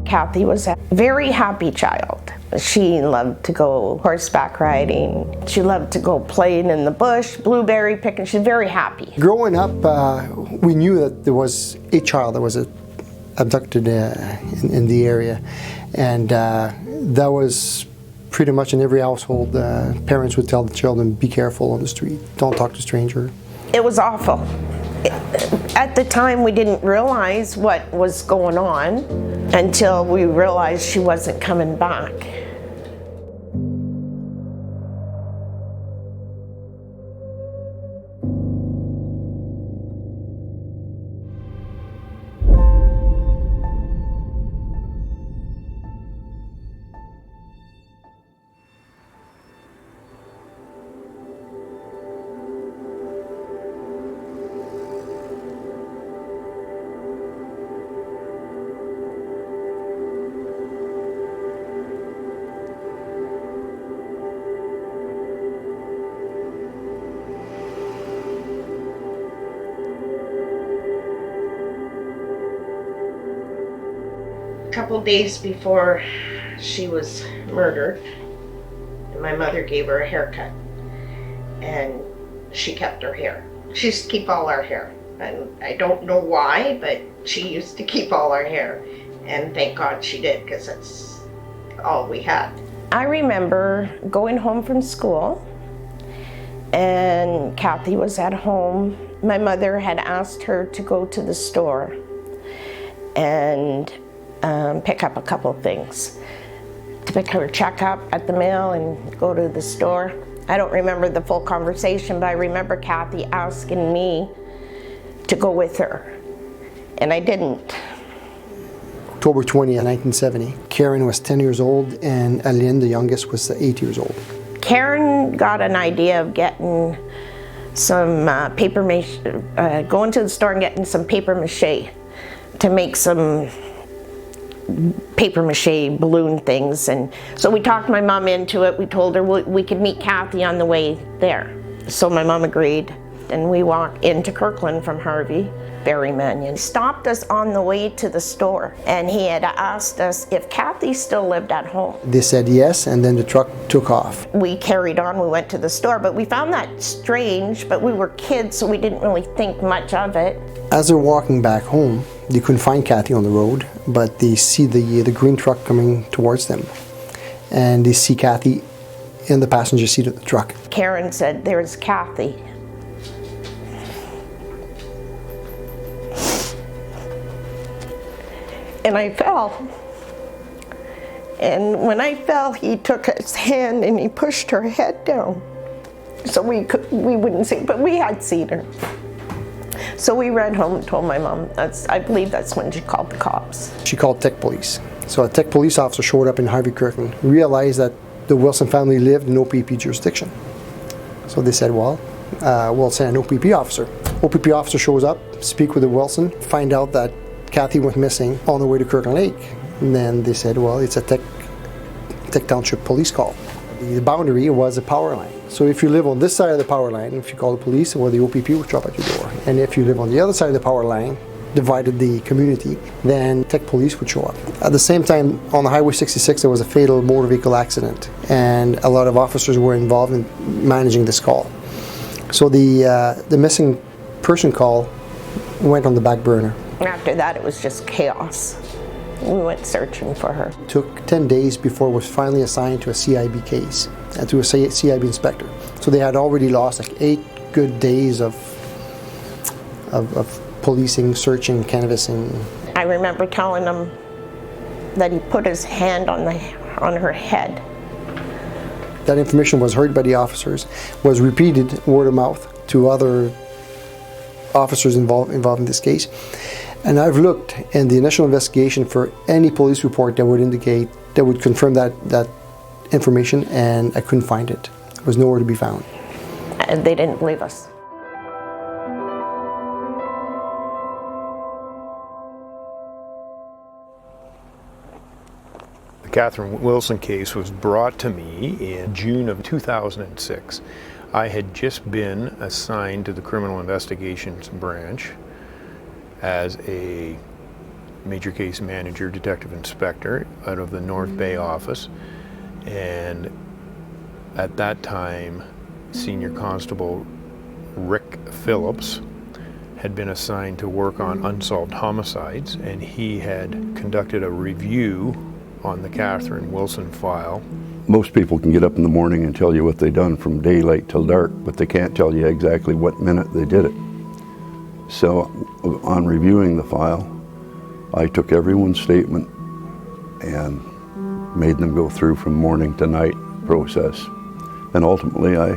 Kathy was a very happy child. She loved to go horseback riding. She loved to go playing in the bush, blueberry picking. She's very happy. Growing up, we knew that there was a child that was abducted in the area, and that was pretty much in every household. Parents would tell the children, be careful on the street, don't talk to strangers. It was awful. At the time, we didn't realize what was going on until we realized she wasn't coming back. A couple days before she was murdered, my mother gave her a haircut, and she kept her hair. She used to keep all our hair, and I don't know why, but she used to keep all our hair, and thank God she did, because that's all we had. I remember going home from school, and Kathy was at home. My mother had asked her to go to the store and pick up a couple things, to pick her check up at the mail and go to the store. I don't remember the full conversation, but I remember Kathy asking me to go with her, and I didn't. October 20th, 1970. Karen was 10 years old, and Aline, the youngest, was 8 years old. Karen got an idea of getting some paper mache, going to the store and getting some paper mache to make some paper mache balloon things. And so we talked my mom into it. We told her we could meet Kathy on the way there. So my mom agreed, and we walked into Kirkland from Harvey. Barry Mannion stopped us on the way to the store, and he had asked us if Kathy still lived at home. They said yes, and then the truck took off. We carried on, we went to the store, but we found that strange, but we were kids, so we didn't really think much of it. As they're walking back home, they couldn't find Kathy on the road, but they see the green truck coming towards them, and they see Kathy in the passenger seat of the truck. Karen said, "There's Kathy." And I fell. And when I fell, he took his hand and he pushed her head down. So we wouldn't see, but we had seen her. So we ran home and told my mom. I believe that's when she called the cops. She called Tech Police. So a Tech Police officer showed up in Harvey Kirkland, realized that the Wilson family lived in OPP jurisdiction. So they said, well, we'll send an OPP officer. OPP officer shows up, speak with the Wilson, find out that Kathy went missing on the way to Kirkland Lake. And then they said, well, it's a Tech Township police call. The boundary was a power line. So if you live on this side of the power line, if you call the police, well, the OPP will show up at your door. And if you live on the other side of the power line, divided the community, then Tech Police would show up. At the same time, on the Highway 66, there was a fatal motor vehicle accident, and a lot of officers were involved in managing this call. So the missing person call went on the back burner. After that, it was just chaos. We went searching for her. It took 10 days before it was finally assigned to a CIB case, to a CIB inspector. So they had already lost like 8 good days of policing, searching, canvassing. I remember telling him that he put his hand on her head. That information was heard by the officers, was repeated word of mouth to other officers involved in this case. And I've looked in the initial investigation for any police report that would indicate, that would confirm that information, and I couldn't find it. It was nowhere to be found. And they didn't believe us. The Catherine Wilson case was brought to me in June of 2006. I had just been assigned to the Criminal Investigations Branch as a major case manager, detective inspector out of the North Bay office. And at that time, Senior Constable Rick Phillips had been assigned to work on unsolved homicides, and he had conducted a review on the Catherine Wilson file. Most people can get up in the morning and tell you what they done from daylight till dark, but they can't tell you exactly what minute they did it. So on reviewing the file, I took everyone's statement and made them go through from morning to night process. And ultimately I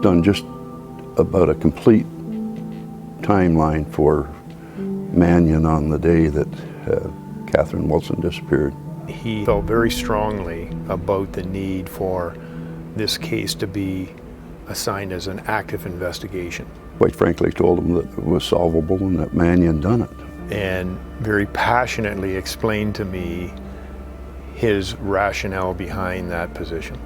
done just about a complete timeline for Mannion on the day that Catherine Wilson disappeared. He felt very strongly about the need for this case to be assigned as an active investigation. Quite frankly, told him that it was solvable and that Mannion done it. And very passionately explained to me his rationale behind that position.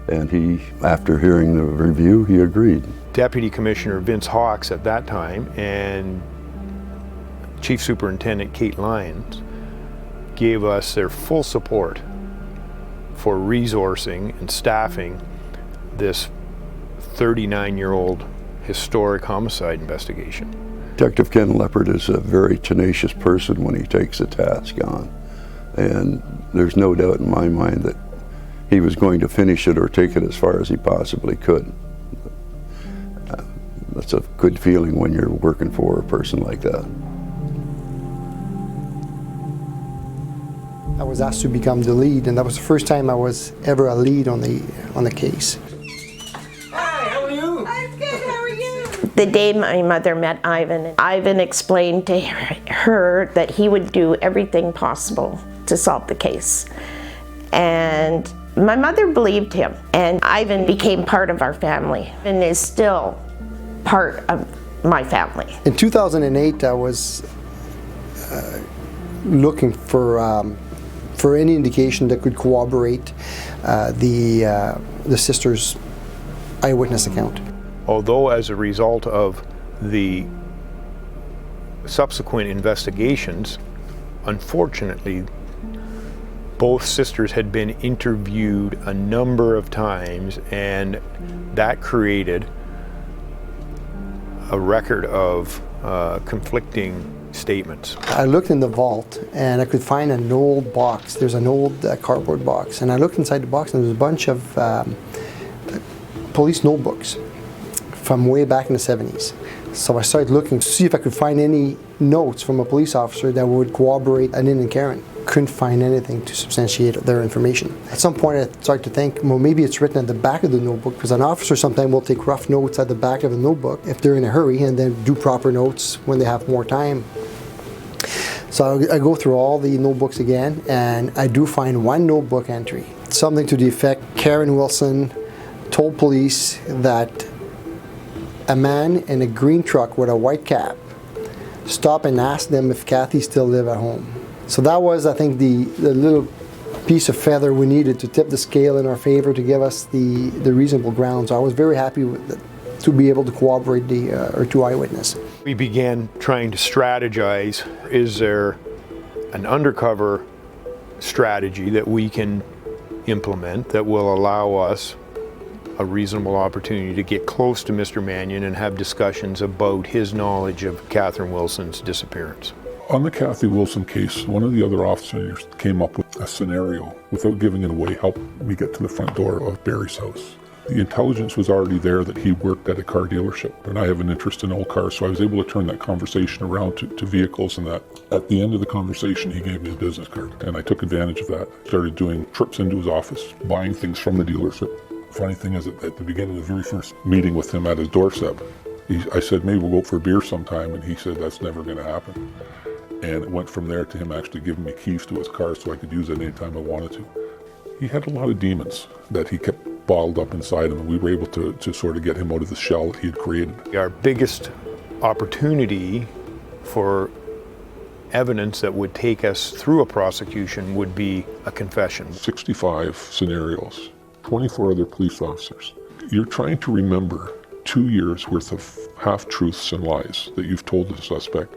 And he, after hearing the review, he agreed. Deputy Commissioner Vince Hawks at that time and Chief Superintendent Kate Lyons gave us their full support for resourcing and staffing this 39-year-old historic homicide investigation. Detective Ken Leopard is a very tenacious person when he takes a task on. And there's no doubt in my mind that he was going to finish it or take it as far as he possibly could. That's a good feeling when you're working for a person like that. I was asked to become the lead, and that was the first time I was ever a lead on the case. Hi, how are you? I'm good, how are you? The day my mother met Ivan, Ivan explained to her that he would do everything possible to solve the case. And my mother believed him, and Ivan became part of our family and is still part of my family. In 2008, I was looking for any indication that could corroborate the sister's eyewitness account. Although as a result of the subsequent investigations, unfortunately, both sisters had been interviewed a number of times, and that created a record of conflicting statements. I looked in the vault and I could find an old box. There's an old cardboard box, and I looked inside the box and there was a bunch of police notebooks from way back in the 70s. So I started looking to see if I could find any notes from a police officer that would corroborate Annin and Karen. Couldn't find anything to substantiate their information. At some point I started to think, well, maybe it's written at the back of the notebook, because an officer sometimes will take rough notes at the back of the notebook if they're in a hurry, and then do proper notes when they have more time. So I go through all the notebooks again, and I do find one notebook entry. Something to the effect, Karen Wilson told police that a man in a green truck with a white cap stopped and asked them if Kathy still lived at home. So that was, I think, the little piece of feather we needed to tip the scale in our favor to give us the reasonable ground. So I was very happy with it, to be able to corroborate our two eyewitnesses. We began trying to strategize. Is there an undercover strategy that we can implement that will allow us a reasonable opportunity to get close to Mr. Mannion and have discussions about his knowledge of Catherine Wilson's disappearance? On the Kathy Wilson case, one of the other officers came up with a scenario, without giving it away, helped me get to the front door of Barry's house. The intelligence was already there that he worked at a car dealership, and I have an interest in old cars, so I was able to turn that conversation around to vehicles, and that at the end of the conversation he gave me his business card, and I took advantage of that. Started doing trips into his office, buying things from the dealership. Funny thing is, at the beginning of the very first meeting with him at his doorstep, I said, maybe we'll go out for a beer sometime, and he said, that's never going to happen. And it went from there to him actually giving me keys to his car so I could use it anytime I wanted to. He had a lot of demons that he kept bottled up inside him, and we were able to sort of get him out of the shell that he had created. Our biggest opportunity for evidence that would take us through a prosecution would be a confession. 65 scenarios, 24 other police officers. You're trying to remember 2 years worth of half-truths and lies that you've told the suspect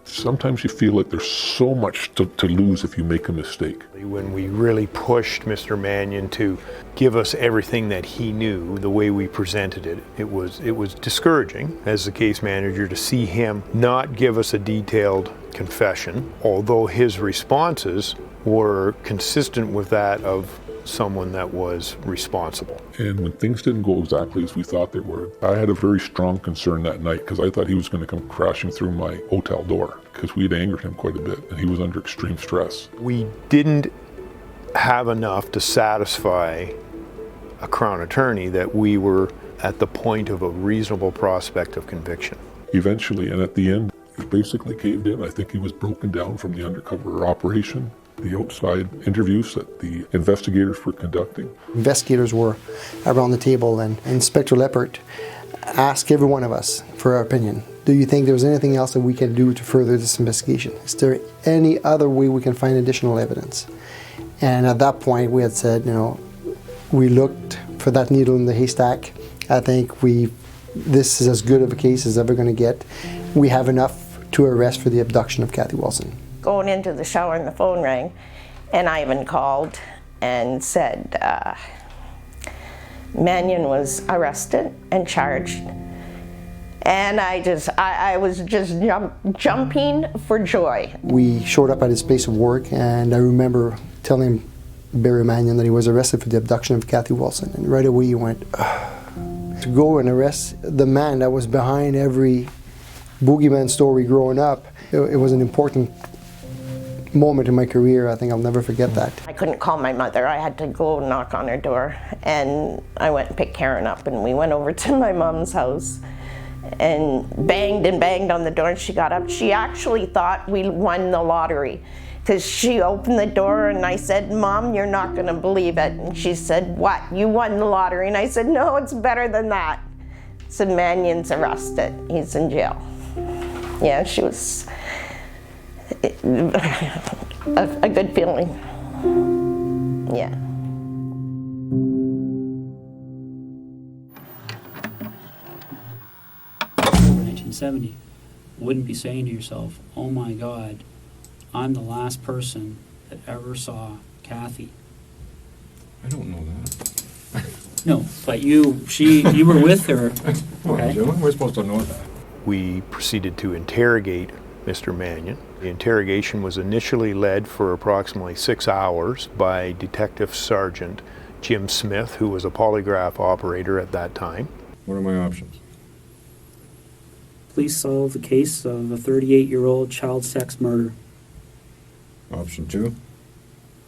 Sometimes you feel like there's so much to lose if you make a mistake. When we really pushed Mr. Mannion to give us everything that he knew, the way we presented it, it was discouraging as the case manager to see him not give us a detailed confession, although his responses were consistent with that of someone that was responsible. And when things didn't go exactly as we thought they were, I had a very strong concern that night because I thought he was going to come crashing through my hotel door because we'd angered him quite a bit and he was under extreme stress. We didn't have enough to satisfy a Crown attorney that we were at the point of a reasonable prospect of conviction. Eventually, and at the end, he basically caved in. I think he was broken down from the undercover operation, the outside interviews that the investigators were conducting. Investigators were around the table, and Inspector Leppert asked every one of us for our opinion. Do you think there's anything else that we can do to further this investigation? Is there any other way we can find additional evidence? And at that point, we had said, we looked for that needle in the haystack. I think this is as good of a case as ever going to get. We have enough to arrest for the abduction of Kathy Wilson. Going into the shower and the phone rang, and Ivan called and said Mannion was arrested and charged. And I was just jumping for joy. We showed up at his place of work, and I remember telling Barry Mannion that he was arrested for the abduction of Kathy Wilson. And right away he went, to go and arrest the man that was behind every boogeyman story growing up. It was an important moment in my career. I think I'll never forget that. I couldn't call my mother. I had to go knock on her door. And I went and picked Karen up, and we went over to my mom's house and banged on the door, and she got up. She actually thought we won the lottery because she opened the door and I said, Mom, you're not going to believe it. And she said, what, you won the lottery? And I said, no, it's better than that. So Mannion's arrested. He's in jail. Yeah, she was a good feeling. Yeah. Over 1970, wouldn't be saying to yourself, oh my God, I'm the last person that ever saw Kathy. I don't know that. No, but you were with her. Okay. We're supposed to know that. We proceeded to interrogate Mr. Mannion. The interrogation was initially led for approximately 6 hours by Detective Sergeant Jim Smith, who was a polygraph operator at that time. What are my options? Police solve the case of a 38-year-old child sex murder. Option 2?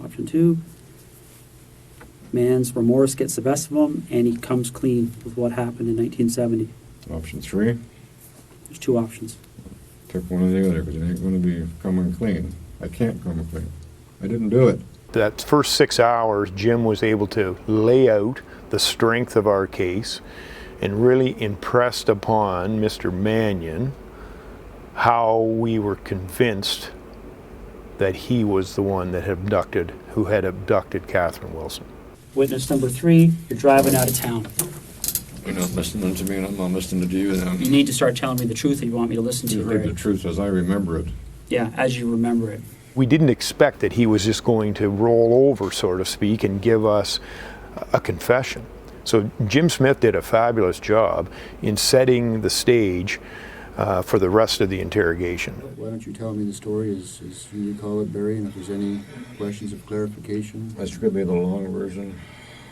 Option 2, man's remorse gets the best of him and he comes clean with what happened in 1970. Option 3? There's 2 options. Pick one or the other, because it ain't going to be coming clean. I can't come clean. I didn't do it. That first 6 hours, Jim was able to lay out the strength of our case and really impressed upon Mr. Mannion how we were convinced that he was the one that who had abducted Catherine Wilson. Witness number 3, you're driving out of town. You're not listening to me, and I'm not listening to you then. You need to start telling me the truth if you want me to listen to you, You heard Barry. the truth as I remember it. Yeah, as you remember it. We didn't expect that he was just going to roll over, so to speak, and give us a confession. So Jim Smith did a fabulous job in setting the stage for the rest of the interrogation. Why don't you tell me the story as you recall it, Barry, and if there's any questions of clarification? That's going to be the long version.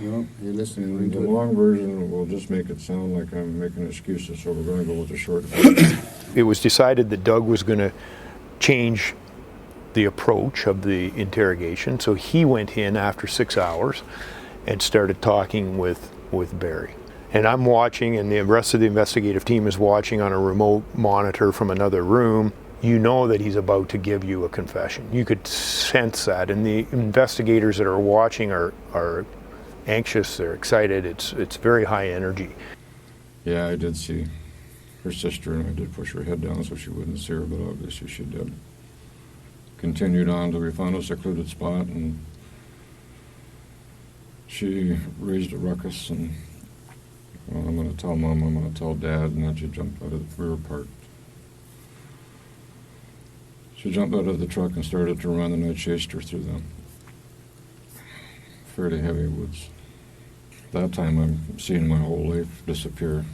No, you're listening And to the it. long version will just make it sound like I'm making excuses, so we're going to go with the short version. It was decided that Doug was going to change the approach of the interrogation, so he went in after 6 hours and started talking with Barry. And I'm watching, and the rest of the investigative team is watching on a remote monitor from another room. You know that he's about to give you a confession. You could sense that, and the investigators that are watching are anxious, they're excited, it's very high energy. Yeah, I did see her sister, and I did push her head down so she wouldn't see her, but obviously she did. Continued on till we found a secluded spot, and she raised a ruckus, and well, I'm going to tell Mom, I'm going to tell Dad, and then she jumped out of the rear part. She jumped out of the truck and started to run, and I chased her through the fairly heavy woods. That time I'm seeing my whole life disappear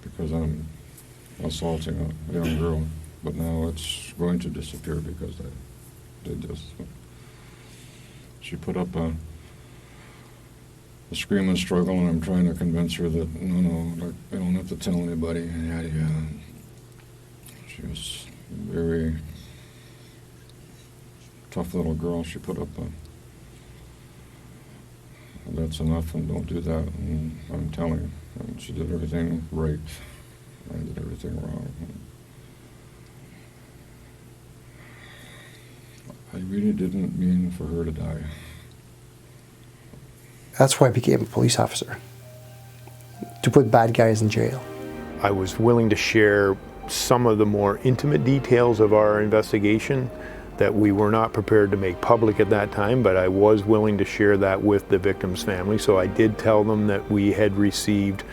because I'm assaulting a young girl, but now it's going to disappear because I did this. She put up a scream and struggle, and I'm trying to convince her that, no, like, I don't have to tell anybody, and yada, yada. She was a very tough little girl. She put up a, that's enough, and don't do that, and I'm telling her. And she did everything right. I did everything wrong. I really didn't mean for her to die. That's why I became a police officer, to put bad guys in jail. I was willing to share some of the more intimate details of our investigation that we were not prepared to make public at that time, but I was willing to share that with the victim's family. So I did tell them that we had received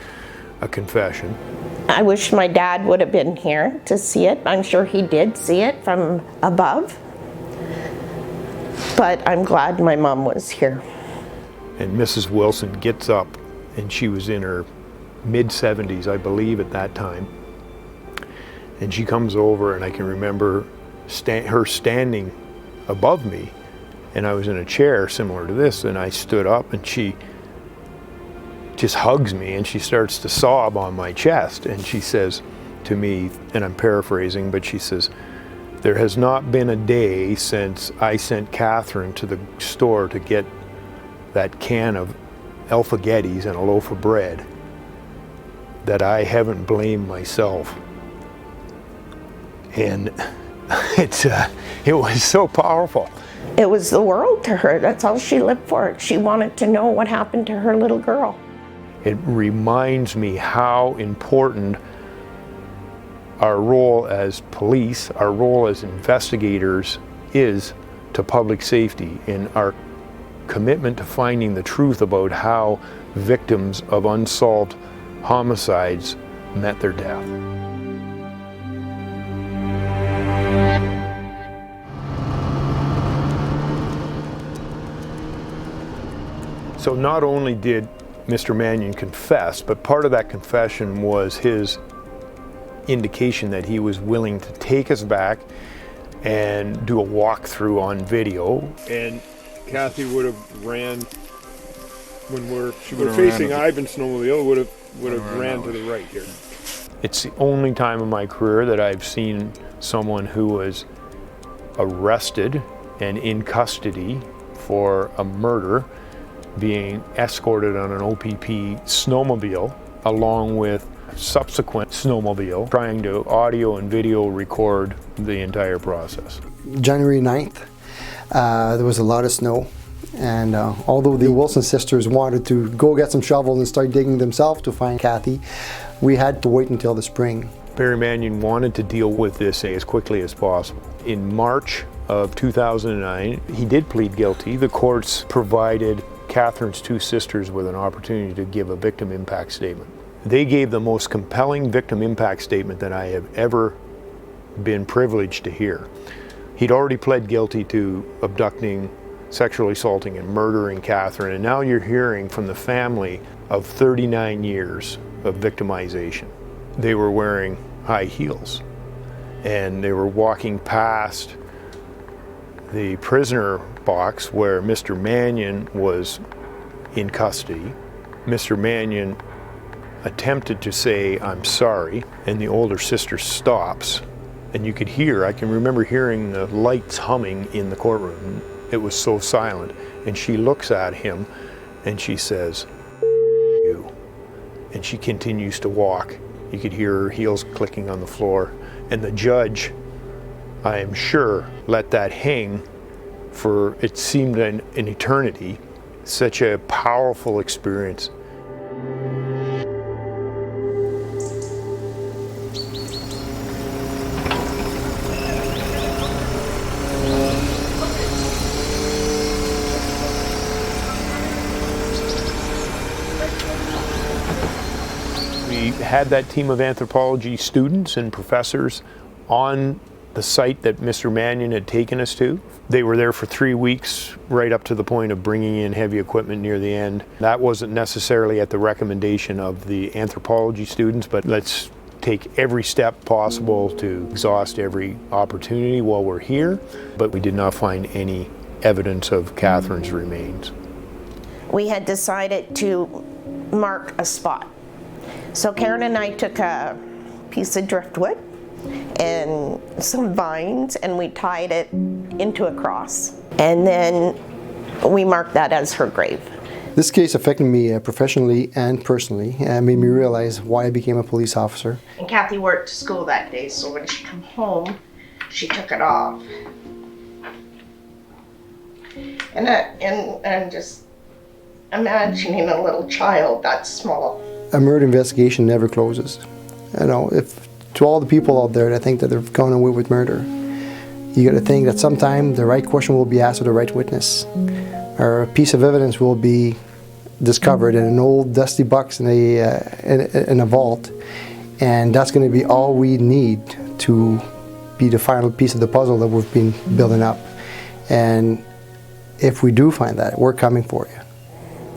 a confession. I wish my dad would have been here to see it. I'm sure he did see it from above. But I'm glad my mom was here. And Mrs. Wilson gets up, and she was in her mid-70s, I believe, at that time. And she comes over, and I can remember her standing above me, and I was in a chair similar to this, and I stood up, and she just hugs me, and she starts to sob on my chest, and she says to me, and I'm paraphrasing, but she says, "There has not been a day since I sent Catherine to the store to get that can of Alpha-Gettys and a loaf of bread that I haven't blamed myself." And it was so powerful. It was the world to her. That's all she lived for. She wanted to know what happened to her little girl. It reminds me how important our role as police, our role as investigators is to public safety, and our commitment to finding the truth about how victims of unsolved homicides met their death. So not only did Mr. Mannion confess, but part of that confession was his indication that he was willing to take us back and do a walkthrough on video. And Kathy would have ran when she was facing Ivan snowmobile, would have ran to the right here. It's the only time in my career that I've seen someone who was arrested and in custody for a murder being escorted on an OPP snowmobile along with subsequent snowmobile, trying to audio and video record the entire process. January 9th, there was a lot of snow, and although the Wilson sisters wanted to go get some shovels and start digging themselves to find Kathy, we had to wait until the spring. Barry Mannion wanted to deal with this as quickly as possible. In March of 2009, he did plead guilty. The courts provided Catherine's two sisters with an opportunity to give a victim impact statement. They gave the most compelling victim impact statement that I have ever been privileged to hear. He'd already pled guilty to abducting, sexually assaulting, and murdering Catherine, and now you're hearing from the family of 39 years of victimization. They were wearing high heels, and they were walking past the prisoner box where Mr. Mannion was in custody. Mr. Mannion attempted to say, "I'm sorry," and the older sister stops, and you could hear, I can remember hearing the lights humming in the courtroom. It was so silent, and she looks at him and she says, "You," and she continues to walk. You could hear her heels clicking on the floor, and the judge, I am sure, let that hang for, it seemed, an eternity. Such a powerful experience. We had that team of anthropology students and professors on the site that Mr. Mannion had taken us to. They were there for 3 weeks, right up to the point of bringing in heavy equipment near the end. That wasn't necessarily at the recommendation of the anthropology students, but let's take every step possible to exhaust every opportunity while we're here. But we did not find any evidence of Catherine's remains. We had decided to mark a spot. So Karen and I took a piece of driftwood and some vines, and we tied it into a cross. And then we marked that as her grave. This case affected me professionally and personally, and made me realize why I became a police officer. And Kathy worked to school that day, so when she come home, she took it off. And I'm just imagining a little child that small. A murder investigation never closes. You know, if to all the people out there that think that they've gone away with murder, you got to think that sometime the right question will be asked of the right witness, or a piece of evidence will be discovered in an old dusty box in a vault, and that's going to be all we need to be the final piece of the puzzle that we've been building up. And if we do find that, we're coming for you.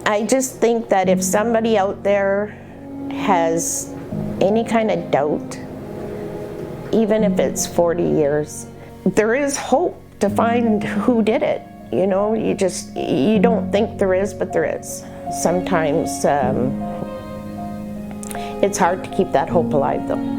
I just think that if somebody out there has any kind of doubt, even if it's 40 years, there is hope to find who did it. You know, you don't think there is, but there is. Sometimes it's hard to keep that hope alive though.